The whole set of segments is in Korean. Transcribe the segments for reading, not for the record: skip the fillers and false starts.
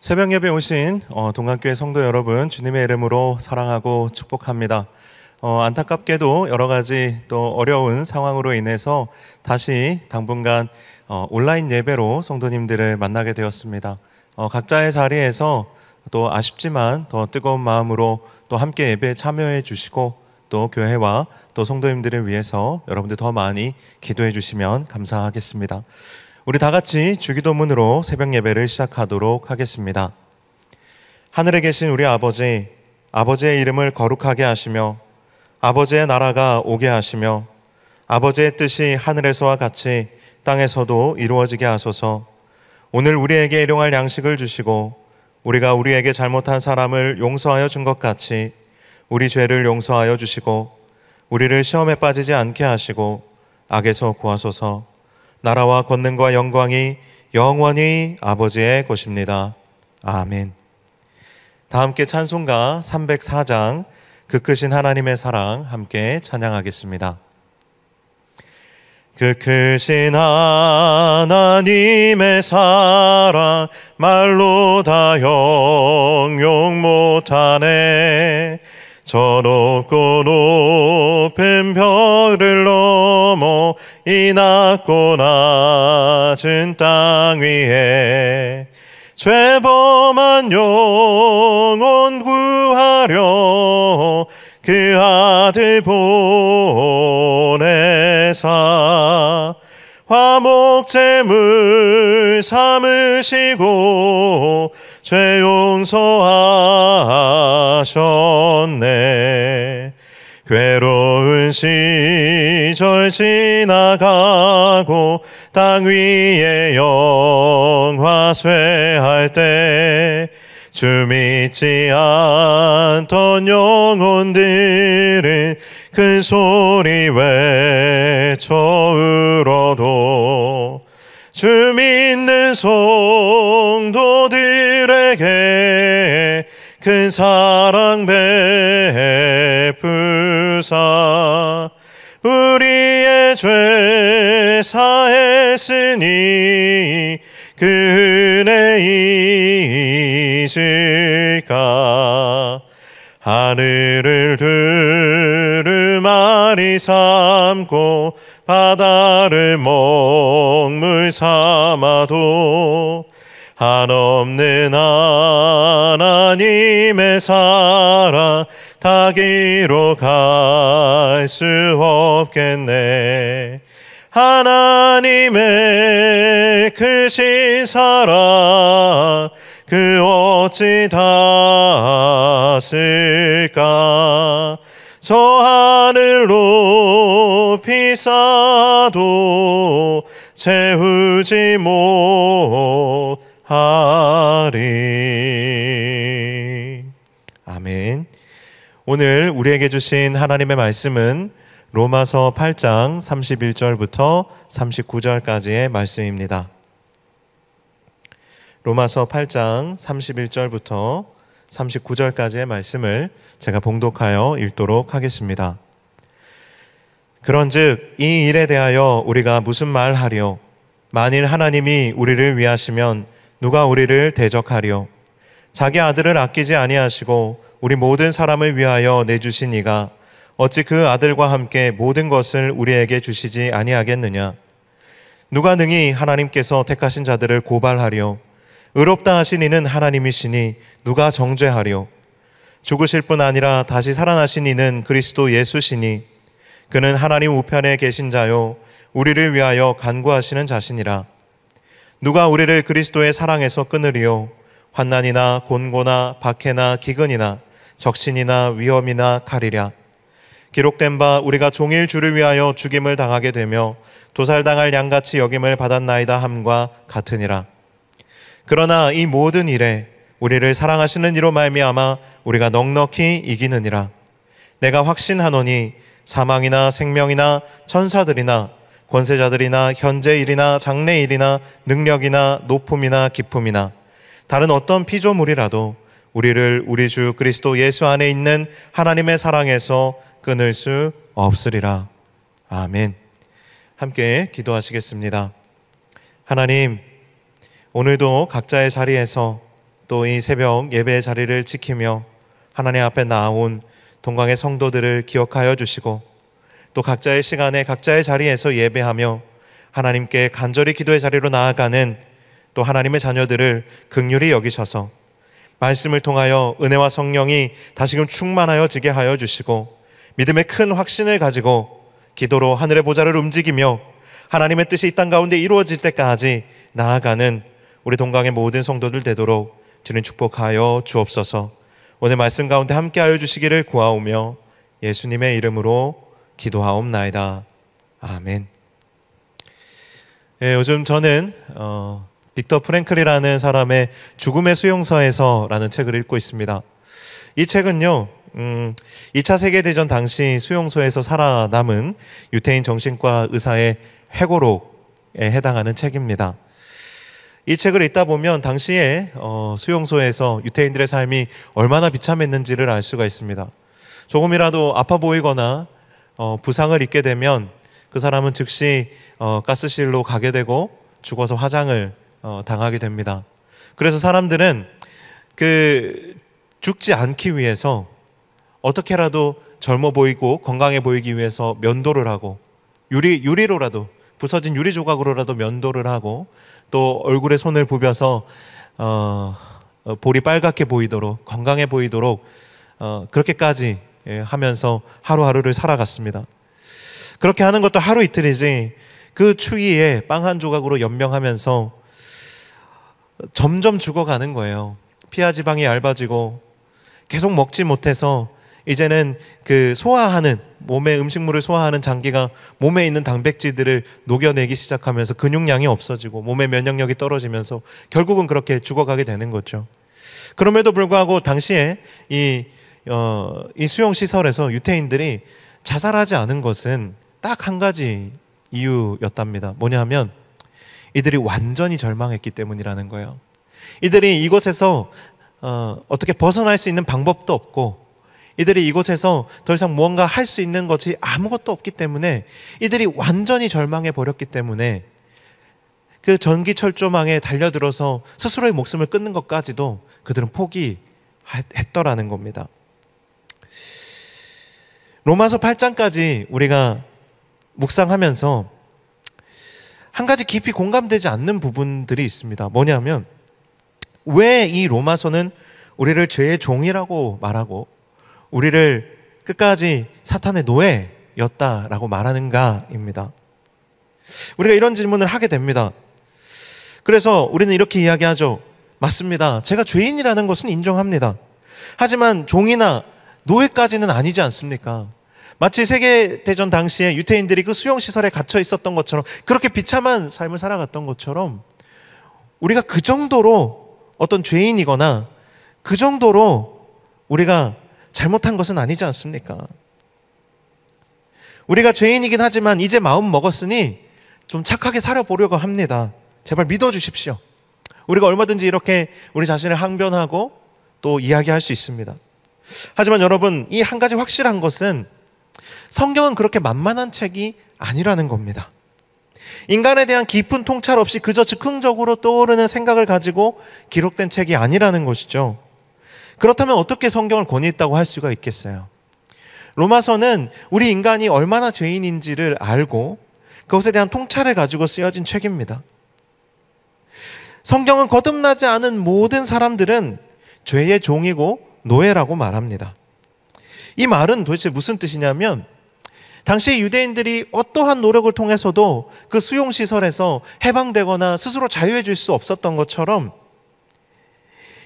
새벽 예배 오신 동안교회 성도 여러분, 주님의 이름으로 사랑하고 축복합니다. 안타깝게도 여러 가지 또 어려운 상황으로 인해서 다시 당분간 온라인 예배로 성도님들을 만나게 되었습니다. 각자의 자리에서 또 아쉽지만 더 뜨거운 마음으로 또 함께 예배에 참여해 주시고 또 교회와 또 성도님들을 위해서 여러분들 더 많이 기도해 주시면 감사하겠습니다. 우리 다 같이 주기도문으로 새벽 예배를 시작하도록 하겠습니다. 하늘에 계신 우리 아버지, 아버지의 이름을 거룩하게 하시며 아버지의 나라가 오게 하시며 아버지의 뜻이 하늘에서와 같이 땅에서도 이루어지게 하소서. 오늘 우리에게 일용할 양식을 주시고 우리가 우리에게 잘못한 사람을 용서하여 준 것 같이 우리 죄를 용서하여 주시고 우리를 시험에 빠지지 않게 하시고 악에서 구하소서. 나라와 권능과 영광이 영원히 아버지의 것입니다. 아멘. 다 함께 찬송가 304장 그 크신 하나님의 사랑 함께 찬양하겠습니다. 그 크신 하나님의 사랑 말로 다 형용 못하네. 저 높고 높은 별을 넘어 이 낮고 낮은 땅 위에 죄범한 영혼 구하려 그 아들 보내사 화목제물 삼으시고 죄 용서하셨네. 괴로운 시절 지나가고 땅 위에 영화쇠할 때 주 믿지 않던 영혼들은 큰 소리 외쳐 울어도 주 믿는 성도들에게 큰 사랑 베푸사 우리의 죄 사했으니 그 은혜 잊을까. 하늘을 두루마리 삼고 바다를 먹물 삼아도 한없는 하나님의 사랑 다 기록할 수 없겠네. 하나님의 크신 사랑 그 어찌 닿았을까. 저 하늘 높이 쌓아도 채우지 못하리. 아멘. 오늘 우리에게 주신 하나님의 말씀은 로마서 8장 31절부터 39절까지의 말씀입니다. 로마서 8장 31절부터 39절까지의 말씀을 제가 봉독하여 읽도록 하겠습니다. 그런즉 이 일에 대하여 우리가 무슨 말하리요? 만일 하나님이 우리를 위하시면 누가 우리를 대적하리요? 자기 아들을 아끼지 아니하시고 우리 모든 사람을 위하여 내주신 이가 어찌 그 아들과 함께 모든 것을 우리에게 주시지 아니하겠느냐? 누가 능히 하나님께서 택하신 자들을 고발하리요? 의롭다 하신 이는 하나님이시니 누가 정죄하리요? 죽으실 뿐 아니라 다시 살아나신 이는 그리스도 예수시니 그는 하나님 우편에 계신 자요 우리를 위하여 간구하시는 자시니라. 누가 우리를 그리스도의 사랑에서 끊으리요? 환난이나 곤고나 박해나 기근이나 적신이나 위험이나 칼이랴. 기록된 바 우리가 종일 주를 위하여 죽임을 당하게 되며 도살당할 양같이 여김을 받았나이다 함과 같으니라. 그러나 이 모든 일에 우리를 사랑하시는 이로 말미암아 우리가 넉넉히 이기느니라. 내가 확신하노니 사망이나 생명이나 천사들이나 권세자들이나 현재일이나 장래일이나 능력이나 높음이나 기품이나 다른 어떤 피조물이라도 우리를 우리 주 그리스도 예수 안에 있는 하나님의 사랑에서 끊을 수 없으리라. 아멘. 함께 기도하시겠습니다. 하나님, 오늘도 각자의 자리에서 또 이 새벽 예배의 자리를 지키며 하나님 앞에 나온 동광의 성도들을 기억하여 주시고, 또 각자의 시간에 각자의 자리에서 예배하며 하나님께 간절히 기도의 자리로 나아가는 또 하나님의 자녀들을 긍휼히 여기셔서 말씀을 통하여 은혜와 성령이 다시금 충만하여지게 하여 주시고, 믿음의 큰 확신을 가지고 기도로 하늘의 보좌를 움직이며 하나님의 뜻이 이 땅 가운데 이루어질 때까지 나아가는 우리 동강의 모든 성도들 되도록 주님 축복하여 주옵소서. 오늘 말씀 가운데 함께하여 주시기를 구하오며 예수님의 이름으로 기도하옵나이다. 아멘. 요즘 저는 빅터 프랭클이라는 사람의 죽음의 수용소에서라는 책을 읽고 있습니다. 이 책은요, 2차 세계대전 당시 수용소에서 살아남은 유태인 정신과 의사의 회고록에 해당하는 책입니다. 이 책을 읽다 보면 당시에 수용소에서 유태인들의 삶이 얼마나 비참했는지를 알 수가 있습니다. 조금이라도 아파 보이거나 부상을 입게 되면 그 사람은 즉시 가스실로 가게 되고 죽어서 화장을 당하게 됩니다. 그래서 사람들은 죽지 않기 위해서 어떻게라도 젊어 보이고 건강해 보이기 위해서 면도를 하고 유리로라도 부서진 유리 조각으로라도 면도를 하고 또 얼굴에 손을 부벼서 볼이 빨갛게 보이도록 건강해 보이도록 그렇게까지 하면서 하루하루를 살아갔습니다. 그렇게 하는 것도 하루 이틀이지 그 추위에 빵 한 조각으로 연명하면서 점점 죽어가는 거예요. 피하 지방이 얇아지고 계속 먹지 못해서 이제는 소화하는 몸의 음식물을 소화하는 장기가 몸에 있는 단백질들을 녹여내기 시작하면서 근육량이 없어지고 몸의 면역력이 떨어지면서 결국은 그렇게 죽어가게 되는 거죠. 그럼에도 불구하고 당시에 이 수용시설에서 유태인들이 자살하지 않은 것은 딱 한 가지 이유였답니다. 뭐냐 하면 이들이 완전히 절망했기 때문이라는 거예요. 이들이 이곳에서 어떻게 벗어날 수 있는 방법도 없고 이들이 이곳에서 더 이상 무언가 할 수 있는 것이 아무것도 없기 때문에 이들이 완전히 절망해 버렸기 때문에 그 전기철조망에 달려들어서 스스로의 목숨을 끊는 것까지도 그들은 포기했더라는 겁니다. 로마서 8장까지 우리가 묵상하면서 한 가지 깊이 공감되지 않는 부분들이 있습니다. 뭐냐면 왜 이 로마서는 우리를 죄의 종이라고 말하고 우리를 끝까지 사탄의 노예였다라고 말하는가입니다. 우리가 이런 질문을 하게 됩니다. 그래서 우리는 이렇게 이야기하죠. 맞습니다. 제가 죄인이라는 것은 인정합니다. 하지만 종이나 노예까지는 아니지 않습니까? 마치 세계대전 당시에 유태인들이 그 수용시설에 갇혀 있었던 것처럼 그렇게 비참한 삶을 살아갔던 것처럼 우리가 그 정도로 어떤 죄인이거나 그 정도로 우리가 잘못한 것은 아니지 않습니까? 우리가 죄인이긴 하지만 이제 마음 먹었으니 좀 착하게 살아보려고 합니다. 제발 믿어주십시오. 우리가 얼마든지 이렇게 우리 자신을 항변하고 또 이야기할 수 있습니다. 하지만 여러분, 이 한 가지 확실한 것은 성경은 그렇게 만만한 책이 아니라는 겁니다. 인간에 대한 깊은 통찰 없이 그저 즉흥적으로 떠오르는 생각을 가지고 기록된 책이 아니라는 것이죠. 그렇다면 어떻게 성경을 권위 있다고 할 수가 있겠어요? 로마서는 우리 인간이 얼마나 죄인인지를 알고 그것에 대한 통찰을 가지고 쓰여진 책입니다. 성경은 거듭나지 않은 모든 사람들은 죄의 종이고 노예라고 말합니다. 이 말은 도대체 무슨 뜻이냐면 당시 유대인들이 어떠한 노력을 통해서도 그 수용시설에서 해방되거나 스스로 자유해질 수 없었던 것처럼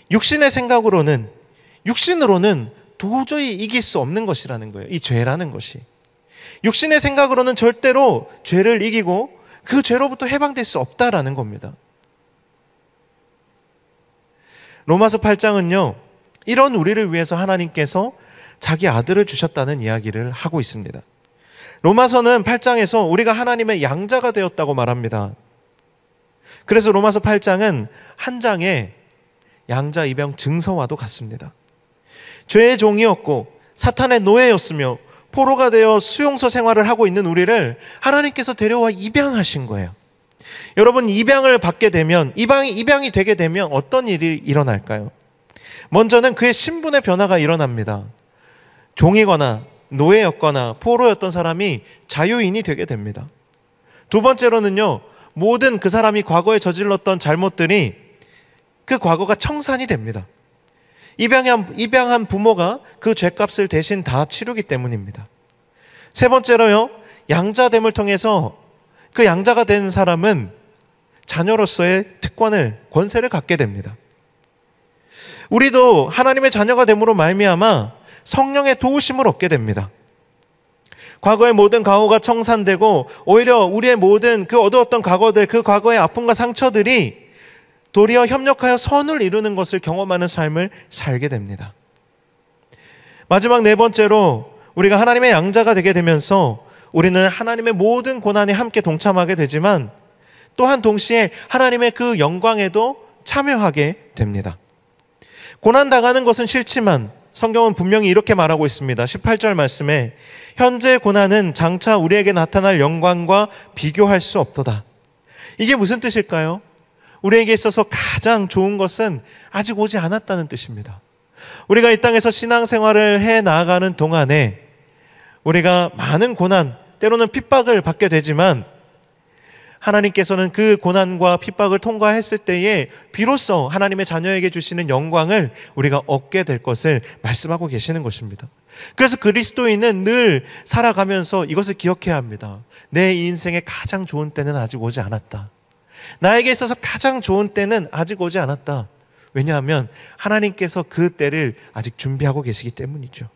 육신의 생각으로는 육신으로는 도저히 이길 수 없는 것이라는 거예요. 이 죄라는 것이. 육신의 생각으로는 절대로 죄를 이기고 그 죄로부터 해방될 수 없다라는 겁니다. 로마서 8장은요, 이런 우리를 위해서 하나님께서 자기 아들을 주셨다는 이야기를 하고 있습니다. 로마서는 8장에서 우리가 하나님의 양자가 되었다고 말합니다. 그래서 로마서 8장은 한 장의 양자 입영 증서와도 같습니다. 죄의 종이었고 사탄의 노예였으며 포로가 되어 수용소 생활을 하고 있는 우리를 하나님께서 데려와 입양하신 거예요. 여러분, 입양을 받게 되면, 입양이 되게 되면 어떤 일이 일어날까요? 먼저는 그의 신분의 변화가 일어납니다. 종이거나 노예였거나 포로였던 사람이 자유인이 되게 됩니다. 두 번째로는요, 모든 그 사람이 과거에 저질렀던 잘못들이 그 과거가 청산이 됩니다. 입양한 부모가 그 죄값을 대신 다 치르기 때문입니다. 세 번째로요, 양자됨을 통해서 그 양자가 된 사람은 자녀로서의 특권을, 권세를 갖게 됩니다. 우리도 하나님의 자녀가 됨으로 말미암아 성령의 도우심을 얻게 됩니다. 과거의 모든 과오가 청산되고 오히려 우리의 모든 그 어두웠던 과거들, 그 과거의 아픔과 상처들이 도리어 협력하여 선을 이루는 것을 경험하는 삶을 살게 됩니다. 마지막 네 번째로, 우리가 하나님의 양자가 되게 되면서 우리는 하나님의 모든 고난에 함께 동참하게 되지만 또한 동시에 하나님의 그 영광에도 참여하게 됩니다. 고난당하는 것은 싫지만 성경은 분명히 이렇게 말하고 있습니다. 18절 말씀에 현재 고난은 장차 우리에게 나타날 영광과 비교할 수 없도다. 이게 무슨 뜻일까요? 우리에게 있어서 가장 좋은 것은 아직 오지 않았다는 뜻입니다. 우리가 이 땅에서 신앙생활을 해 나아가는 동안에 우리가 많은 고난, 때로는 핍박을 받게 되지만 하나님께서는 그 고난과 핍박을 통과했을 때에 비로소 하나님의 자녀에게 주시는 영광을 우리가 얻게 될 것을 말씀하고 계시는 것입니다. 그래서 그리스도인은 늘 살아가면서 이것을 기억해야 합니다. 내 인생의 가장 좋은 때는 아직 오지 않았다. 나에게 있어서 가장 좋은 때는 아직 오지 않았다. 왜냐하면 하나님께서 그 때를 아직 준비하고 계시기 때문이죠.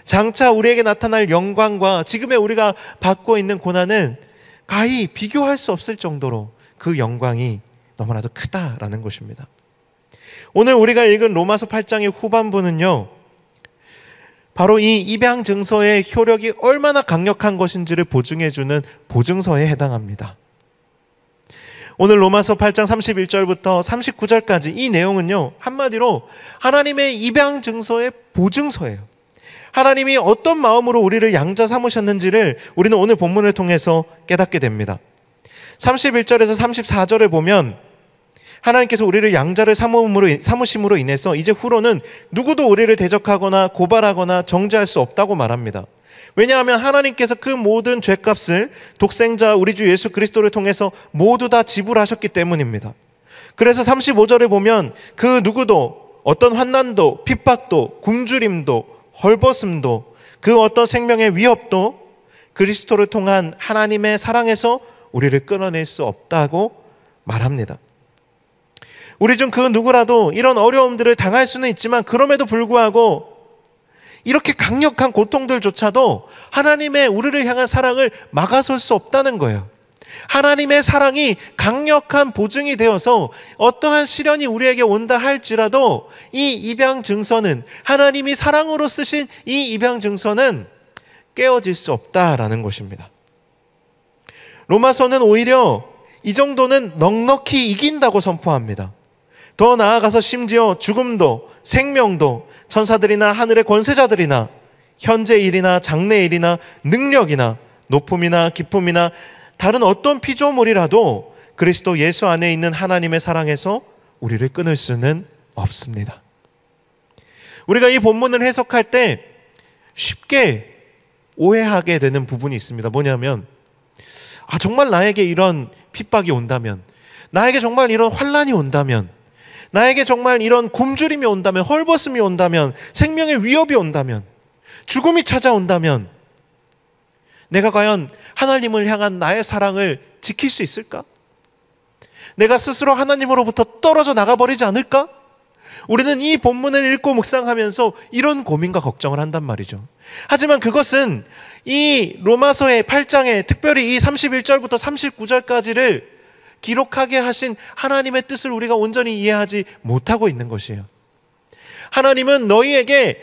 장차 우리에게 나타날 영광과 지금의 우리가 받고 있는 고난은 가히 비교할 수 없을 정도로 그 영광이 너무나도 크다라는 것입니다. 오늘 우리가 읽은 로마서 8장의 후반부는요, 바로 이 입양 증서의 효력이 얼마나 강력한 것인지를 보증해주는 보증서에 해당합니다. 오늘 로마서 8장 31절부터 39절까지 이 내용은요, 한마디로 하나님의 입양 증서의 보증서예요. 하나님이 어떤 마음으로 우리를 양자 삼으셨는지를 우리는 오늘 본문을 통해서 깨닫게 됩니다. 31절에서 34절을 보면 하나님께서 우리를 양자를 삼으심으로 인해서 이제 후로는 누구도 우리를 대적하거나 고발하거나 정죄할 수 없다고 말합니다. 왜냐하면 하나님께서 그 모든 죄값을 독생자 우리 주 예수 그리스도를 통해서 모두 다 지불하셨기 때문입니다. 그래서 35절을 보면 그 누구도 어떤 환난도 핍박도 굶주림도 헐벗음도 그 어떤 생명의 위협도 그리스도를 통한 하나님의 사랑에서 우리를 끊어낼 수 없다고 말합니다. 우리 중 그 누구라도 이런 어려움들을 당할 수는 있지만 그럼에도 불구하고 이렇게 강력한 고통들조차도 하나님의 우리를 향한 사랑을 막아설 수 없다는 거예요. 하나님의 사랑이 강력한 보증이 되어서 어떠한 시련이 우리에게 온다 할지라도 이 입양 증서는, 하나님이 사랑으로 쓰신 이 입양 증서는 깨어질 수 없다라는 것입니다. 로마서는 오히려 이 정도는 넉넉히 이긴다고 선포합니다. 더 나아가서 심지어 죽음도 생명도 천사들이나 하늘의 권세자들이나 현재 일이나 장래 일이나 능력이나 높음이나 깊음이나 다른 어떤 피조물이라도 그리스도 예수 안에 있는 하나님의 사랑에서 우리를 끊을 수는 없습니다. 우리가 이 본문을 해석할 때 쉽게 오해하게 되는 부분이 있습니다. 뭐냐면, 정말 나에게 이런 핍박이 온다면, 나에게 정말 이런 환난이 온다면, 나에게 정말 이런 굶주림이 온다면, 헐벗음이 온다면, 생명의 위협이 온다면, 죽음이 찾아온다면 내가 과연 하나님을 향한 나의 사랑을 지킬 수 있을까? 내가 스스로 하나님으로부터 떨어져 나가버리지 않을까? 우리는 이 본문을 읽고 묵상하면서 이런 고민과 걱정을 한단 말이죠. 하지만 그것은 이 로마서의 8장에 특별히 이 31절부터 39절까지를 기록하게 하신 하나님의 뜻을 우리가 온전히 이해하지 못하고 있는 것이에요. 하나님은 너희에게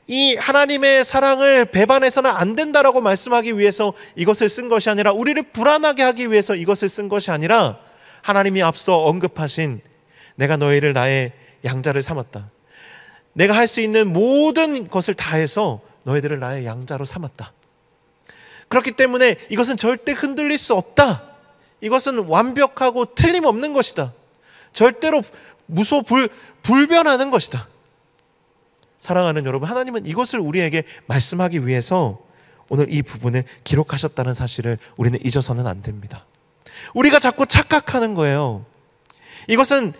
이 하나님의 사랑을 배반해서는 안 된다라고 말씀하기 위해서 이것을 쓴 것이 아니라, 우리를 불안하게 하기 위해서 이것을 쓴 것이 아니라, 하나님이 앞서 언급하신 내가 너희를 나의 양자를 삼았다. 내가 할 수 있는 모든 것을 다해서 너희들을 나의 양자로 삼았다. 그렇기 때문에 이것은 절대 흔들릴 수 없다. 이것은 완벽하고 틀림없는 것이다. 절대로 불변하는 것이다. 사랑하는 여러분, 하나님은 이것을 우리에게 말씀하기 위해서 오늘 이 부분을 기록하셨다는 사실을 우리는 잊어서는 안 됩니다. 우리가 자꾸 착각하는 거예요. 이것은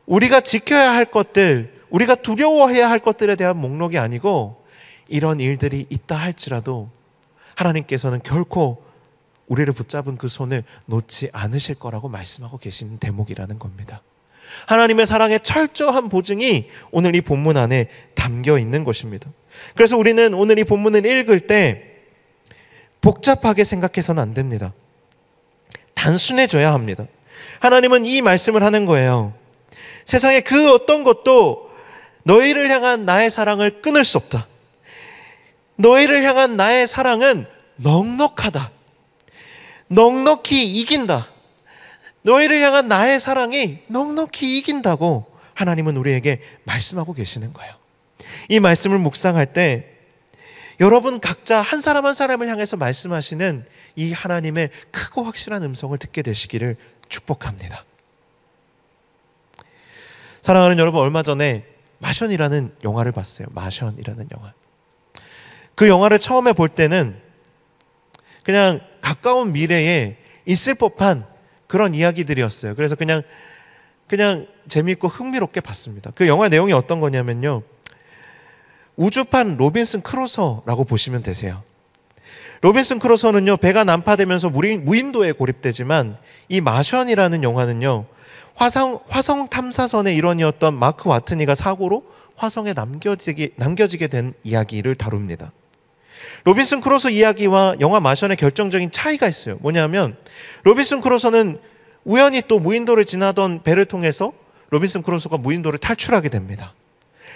우리가 지켜야 할 것들, 우리가 두려워해야 할 것들에 대한 목록이 아니고, 이런 일들이 있다 할지라도 하나님께서는 결코 우리를 붙잡은 그 손을 놓지 않으실 거라고 말씀하고 계시는 대목이라는 겁니다. 하나님의 사랑의 철저한 보증이 오늘 이 본문 안에 담겨 있는 것입니다. 그래서 우리는 오늘 이 본문을 읽을 때 복잡하게 생각해서는 안 됩니다. 단순해져야 합니다. 하나님은 이 말씀을 하는 거예요. 세상에 그 어떤 것도 너희를 향한 나의 사랑을 끊을 수 없다. 너희를 향한 나의 사랑은 넉넉하다. 넉넉히 이긴다. 너희를 향한 나의 사랑이 넉넉히 이긴다고 하나님은 우리에게 말씀하고 계시는 거예요. 이 말씀을 묵상할 때 여러분 각자 한 사람 한 사람을 향해서 말씀하시는 이 하나님의 크고 확실한 음성을 듣게 되시기를 축복합니다. 사랑하는 여러분, 얼마 전에 마션이라는 영화를 봤어요. 마션이라는 영화. 그 영화를 처음에 볼 때는 그냥 가까운 미래에 있을 법한 그런 이야기들이었어요. 그래서 그냥 재미있고 흥미롭게 봤습니다. 그 영화 내용이 어떤 거냐면요, 우주판 로빈슨 크루소라고 보시면 되세요. 로빈슨 크루소는요, 배가 난파되면서 무인도에 고립되지만 이 마션이라는 영화는요, 화성 탐사선의 일원이었던 마크 와트니가 사고로 화성에 남겨지게 된 이야기를 다룹니다. 로빈슨 크루소 이야기와 영화 마션의 결정적인 차이가 있어요. 뭐냐면 로빈슨 크루소는 우연히 또 무인도를 지나던 배를 통해서 로빈슨 크루소가 무인도를 탈출하게 됩니다.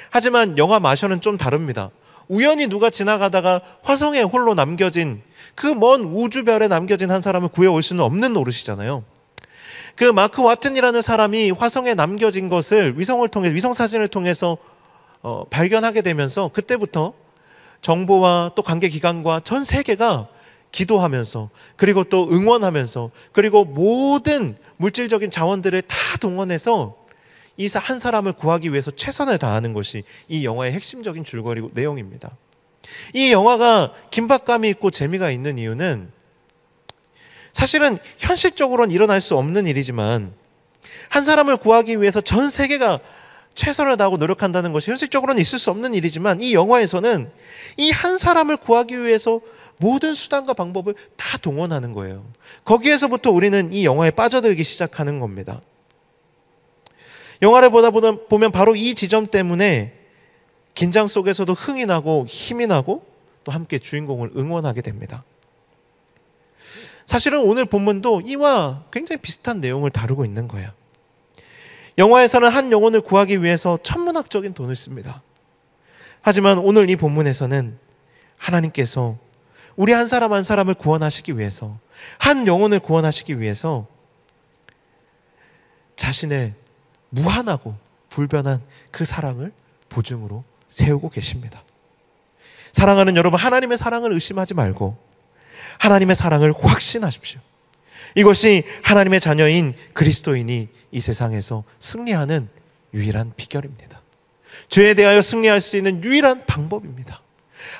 하지만 영화 마션은 좀 다릅니다. 우연히 누가 지나가다가 화성에 홀로 남겨진, 그 먼 우주별에 남겨진 한 사람을 구해올 수는 없는 노릇이잖아요. 그 마크 와튼이라는 사람이 화성에 남겨진 것을 위성 사진을 통해서 발견하게 되면서 그때부터 정부와 또 관계기관과 전 세계가 기도하면서, 그리고 또 응원하면서, 그리고 모든 물질적인 자원들을 다 동원해서 이 한 사람을 구하기 위해서 최선을 다하는 것이 이 영화의 핵심적인 줄거리 내용입니다. 이 영화가 긴박감이 있고 재미가 있는 이유는 사실은 현실적으로는 일어날 수 없는 일이지만, 한 사람을 구하기 위해서 전 세계가 최선을 다하고 노력한다는 것이 현실적으로는 있을 수 없는 일이지만, 이 영화에서는 이 한 사람을 구하기 위해서 모든 수단과 방법을 다 동원하는 거예요. 거기에서부터 우리는 이 영화에 빠져들기 시작하는 겁니다. 영화를 보다 보면 바로 이 지점 때문에 긴장 속에서도 흥이 나고 힘이 나고 또 함께 주인공을 응원하게 됩니다. 사실은 오늘 본문도 이와 굉장히 비슷한 내용을 다루고 있는 거예요. 영화에서는 한 영혼을 구하기 위해서 천문학적인 돈을 씁니다. 하지만 오늘 이 본문에서는 하나님께서 우리 한 사람 한 사람을 구원하시기 위해서, 한 영혼을 구원하시기 위해서 자신의 무한하고 불변한 그 사랑을 보증으로 세우고 계십니다. 사랑하는 여러분, 하나님의 사랑을 의심하지 말고 하나님의 사랑을 확신하십시오. 이것이 하나님의 자녀인 그리스도인이 이 세상에서 승리하는 유일한 비결입니다. 죄에 대하여 승리할 수 있는 유일한 방법입니다.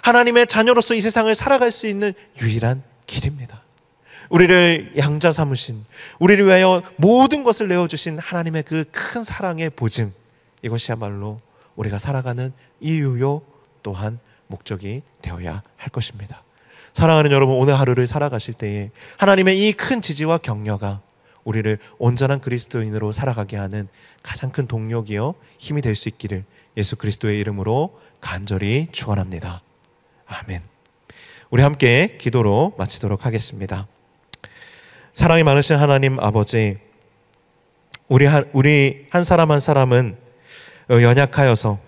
하나님의 자녀로서 이 세상을 살아갈 수 있는 유일한 길입니다. 우리를 양자 삼으신, 우리를 위하여 모든 것을 내어주신 하나님의 그 큰 사랑의 보증, 이것이야말로 우리가 살아가는 이유요 또한 목적이 되어야 할 것입니다. 사랑하는 여러분, 오늘 하루를 살아가실 때에 하나님의 이 큰 지지와 격려가 우리를 온전한 그리스도인으로 살아가게 하는 가장 큰 동력이요 힘이 될 수 있기를 예수 그리스도의 이름으로 간절히 축원합니다. 아멘. 우리 함께 기도로 마치도록 하겠습니다. 사랑이 많으신 하나님 아버지, 우리 한 사람 한 사람은 연약하여서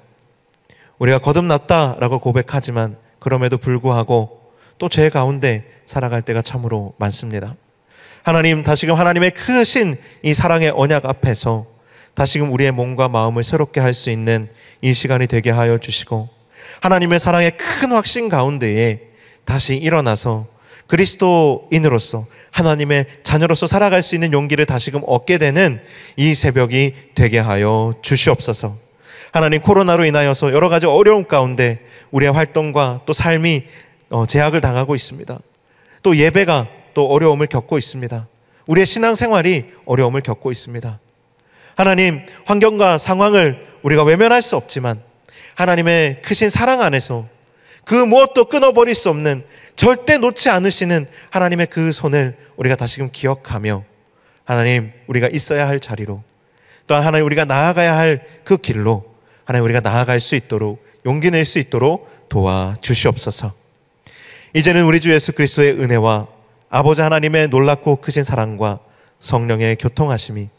우리가 거듭났다라고 고백하지만 그럼에도 불구하고 또 죄 가운데 살아갈 때가 참으로 많습니다. 하나님, 다시금 하나님의 크신 이 사랑의 언약 앞에서 다시금 우리의 몸과 마음을 새롭게 할 수 있는 이 시간이 되게 하여 주시고, 하나님의 사랑의 큰 확신 가운데에 다시 일어나서 그리스도인으로서 하나님의 자녀로서 살아갈 수 있는 용기를 다시금 얻게 되는 이 새벽이 되게 하여 주시옵소서. 하나님, 코로나로 인하여서 여러 가지 어려움 가운데 우리의 활동과 또 삶이 제약을 당하고 있습니다. 또 예배가 또 어려움을 겪고 있습니다. 우리의 신앙생활이 어려움을 겪고 있습니다. 하나님, 환경과 상황을 우리가 외면할 수 없지만 하나님의 크신 사랑 안에서 그 무엇도 끊어버릴 수 없는, 절대 놓지 않으시는 하나님의 그 손을 우리가 다시금 기억하며 하나님, 우리가 있어야 할 자리로, 또한 하나님 우리가 나아가야 할 그 길로 하나님 우리가 나아갈 수 있도록 용기 낼 수 있도록 도와주시옵소서. 이제는 우리 주 예수 그리스도의 은혜와 아버지 하나님의 놀랍고 크신 사랑과 성령의 교통하심이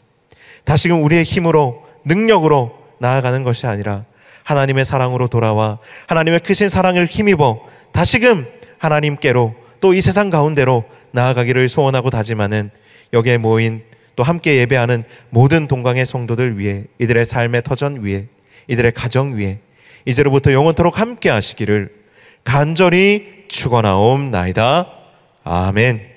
다시금 우리의 힘으로, 능력으로 나아가는 것이 아니라 하나님의 사랑으로 돌아와 하나님의 크신 사랑을 힘입어 다시금 하나님께로, 또 이 세상 가운데로 나아가기를 소원하고 다짐하는 여기에 모인 또 함께 예배하는 모든 동강의 성도들 위해, 이들의 삶의 터전 위에, 이들의 가정 위에 이제로부터 영원토록 함께 하시기를 간절히 축원하옵나이다. 아멘.